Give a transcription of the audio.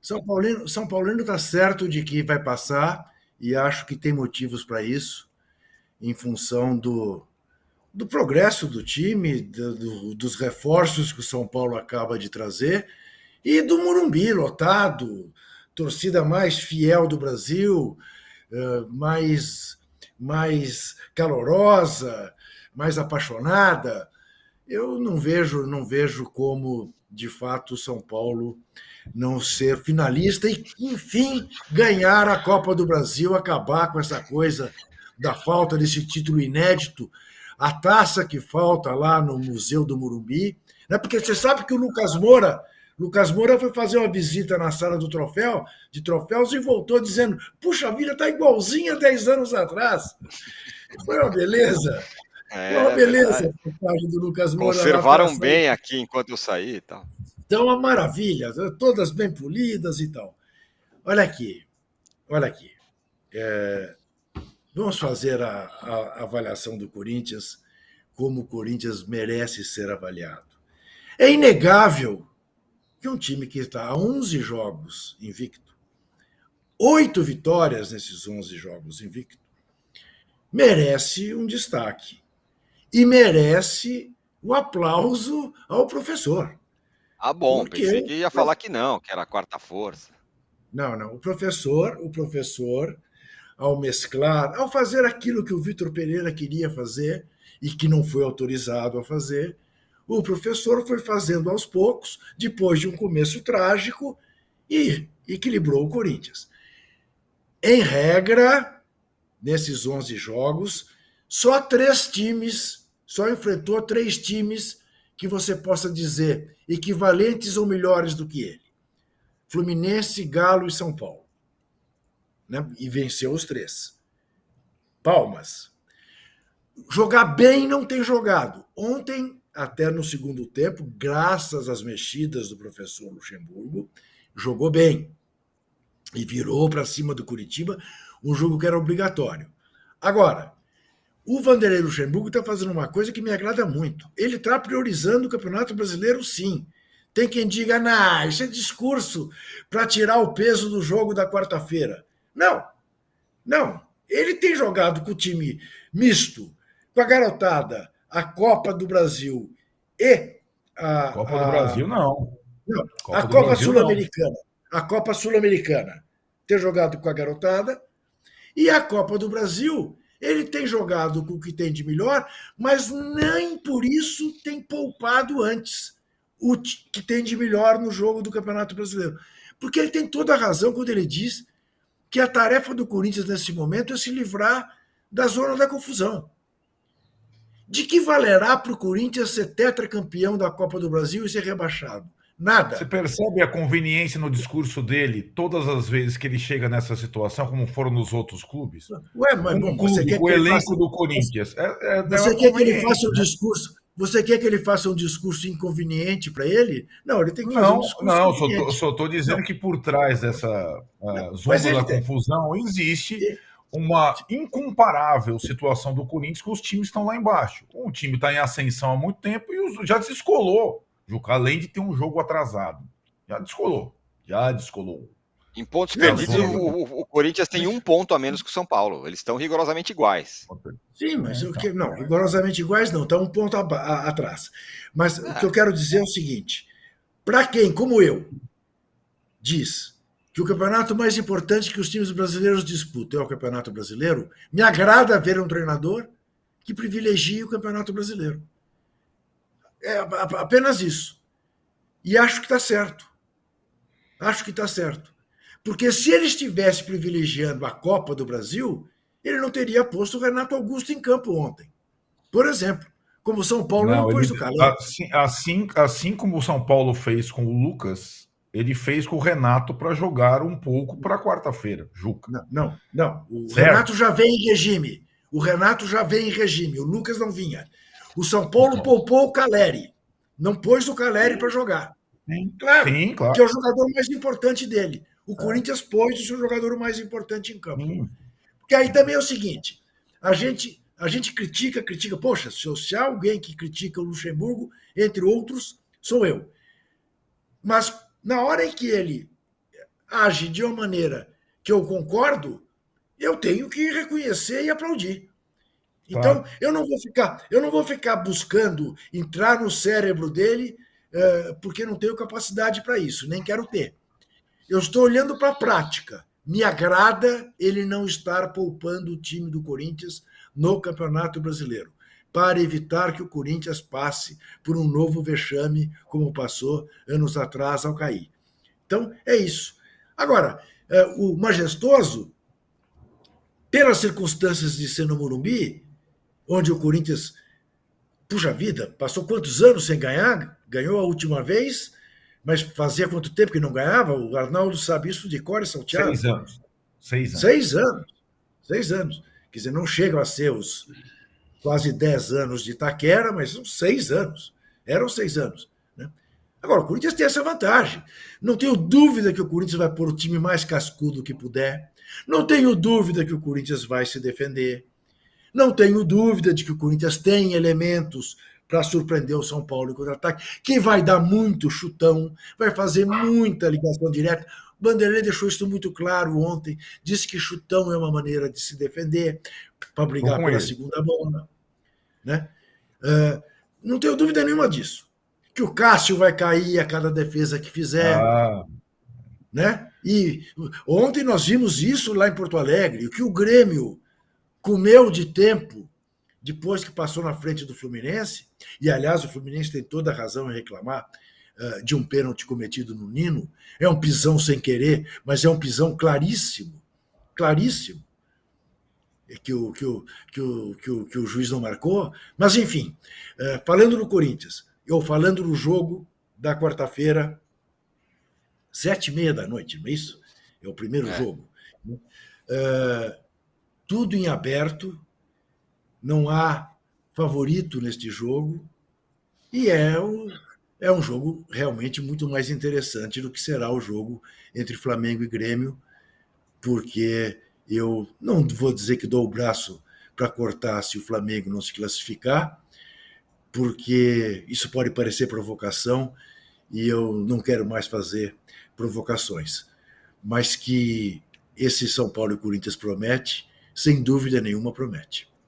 São Paulino está certo de que vai passar e acho que tem motivos para isso, em função do progresso do time, dos reforços que o São Paulo acaba de trazer e do Morumbi lotado, torcida mais fiel do Brasil, mais calorosa, mais apaixonada. Eu não vejo como, de fato, o São Paulo não ser finalista e, enfim, ganhar a Copa do Brasil, acabar com essa coisa da falta desse título inédito, a taça que falta lá no Museu do Morumbi, né? Porque você sabe que o Lucas Moura foi fazer uma visita na sala de troféus e voltou dizendo: puxa vida, está igualzinha 10 anos atrás. Foi uma beleza. Foi uma É beleza verdade. a passagem do Lucas Moura lá pela Conservaram sala. bem aqui enquanto eu saí e tal. Então, uma maravilha, todas bem polidas e tal. Olha aqui, olha aqui. Vamos fazer a avaliação do Corinthians como o Corinthians merece ser avaliado. É inegável que um time que está a 11 jogos invicto, 8 vitórias nesses 11 jogos invicto, merece um destaque e merece o aplauso ao professor. Ah, bom, Porque pensei que ia falar que não, que era a quarta força. não, o professor, ao mesclar, ao fazer aquilo que o Vitor Pereira queria fazer e que não foi autorizado a fazer, o professor foi fazendo aos poucos, depois de um começo trágico, e equilibrou o Corinthians. Em regra, nesses 11 jogos, só enfrentou 3 times que você possa dizer equivalentes ou melhores do que ele. Fluminense, Galo e São Paulo. Né? E venceu os 3. Palmas. Jogar bem não tem jogado. Ontem, até no segundo tempo, graças às mexidas do professor Luxemburgo, jogou bem. E virou para cima do Curitiba um jogo que era obrigatório. Agora, o Vanderlei Luxemburgo está fazendo uma coisa que me agrada muito. Ele está priorizando o Campeonato Brasileiro, sim. Tem quem diga, não, isso é discurso para tirar o peso do jogo da quarta-feira. Não, não. Ele tem jogado com o time misto, com a garotada, a Copa do Brasil e Copa do a, Brasil, não. não, a Copa do Copa Brasil, não. Sul-Americana. A Copa Sul-Americana. Ter jogado com a garotada. E a Copa do Brasil, ele tem jogado com o que tem de melhor, mas nem por isso tem poupado antes o que tem de melhor no jogo do Campeonato Brasileiro. Porque ele tem toda a razão quando ele diz que a tarefa do Corinthians nesse momento é se livrar da zona da confusão. De que valerá para o Corinthians ser tetracampeão da Copa do Brasil e ser rebaixado? Você Nada. percebe a conveniência no discurso dele todas as vezes que ele chega nessa situação, como foram nos outros clubes? Ué, mas Um bom, você clube quer com que o ele faça. elenco do Corinthians. É Você uma quer que ele faça conveniência, um né? discurso? Você quer que ele faça um discurso inconveniente para ele? Não, ele tem que fazer um Não, discurso não, conveniente. só estou dizendo Não, que por trás dessa não. Mas zona ele da tem. confusão existe uma incomparável situação do Corinthians que os times estão lá embaixo. O time está em ascensão há muito tempo e já descolou, Juca, além de ter um jogo atrasado. Já descolou. Já descolou. Em pontos Não, mas perdidos, ele. o Corinthians tem um ponto a menos que o São Paulo. Eles estão rigorosamente iguais. Sim, mas o Então. que. Não, rigorosamente iguais não, está um ponto atrás. Mas o que Ah, eu quero dizer é o seguinte: para quem, como eu, diz que o campeonato mais importante que os times brasileiros disputam é o Campeonato Brasileiro, me agrada ver um treinador que privilegie o Campeonato Brasileiro. É apenas isso. E acho que está certo. Acho que está certo. Porque se ele estivesse privilegiando a Copa do Brasil, ele não teria posto o Renato Augusto em campo ontem. Por exemplo, como o São Paulo não Não, pôs ele o Caleri. assim como o São Paulo fez com o Lucas, ele fez com o Renato para jogar um pouco para quarta-feira, Juca. Não, não, não. O Renato Certo? já vem em regime. O Renato já vem em regime. O Lucas não vinha. O São Paulo Então, poupou o Caleri. Não pôs o Caleri para jogar. sim, Claro, sim, porque é claro. o jogador mais importante dele. O É, Corinthians pôs o seu jogador mais importante em campo. sim. Porque aí também é o seguinte: a gente critica, poxa, se há alguém que critica o Luxemburgo, entre outros, sou eu. Mas na hora em que ele age de uma maneira que eu concordo, eu tenho que reconhecer e aplaudir. Então, Claro. eu não vou ficar buscando entrar no cérebro dele, porque não tenho capacidade para isso, nem quero ter. Eu estou olhando para a prática. Me agrada ele não estar poupando o time do Corinthians no Campeonato Brasileiro, para evitar que o Corinthians passe por um novo vexame, como passou anos atrás ao cair. Então, é isso. Agora, o Majestoso, pelas circunstâncias de ser no Morumbi, onde o Corinthians, puxa vida, passou quantos anos sem ganhar? Ganhou a última vez, mas fazia quanto tempo que não ganhava? O Arnaldo sabe isso de cor e salteado. 6 anos. 6 anos. 6 anos. 6 anos. Quer dizer, não chegam a ser os quase 10 anos de Itaquera, mas são 6 anos. Eram 6 anos. Né? Agora, o Corinthians tem essa vantagem. Não tenho dúvida que o Corinthians vai pôr o time mais cascudo que puder. Não tenho dúvida que o Corinthians vai se defender. Não tenho dúvida de que o Corinthians tem elementos para surpreender o São Paulo em contra-ataque, que vai dar muito chutão, vai fazer muita ligação direta. O Vanderlei deixou isso muito claro ontem, disse que chutão é uma maneira de se defender, para brigar pela segunda bola. Né? Não tenho dúvida nenhuma disso. Que o Cássio vai cair a cada defesa que fizer. Né? E ontem nós vimos isso lá em Porto Alegre, que o Grêmio comeu de tempo depois que passou na frente do Fluminense, e aliás o Fluminense tem toda a razão em reclamar de um pênalti cometido no Nino, é um pisão sem querer, mas é um pisão claríssimo, claríssimo, que o juiz não marcou, mas enfim, falando no Corinthians, ou falando no jogo da quarta-feira, 7h30 da noite, não é isso? É o primeiro jogo. Tudo em aberto, não há favorito neste jogo, e é um jogo realmente muito mais interessante do que será o jogo entre Flamengo e Grêmio, porque eu não vou dizer que dou o braço para cortar se o Flamengo não se classificar, porque isso pode parecer provocação, e eu não quero mais fazer provocações, mas que esse São Paulo e Corinthians promete, sem dúvida nenhuma promete.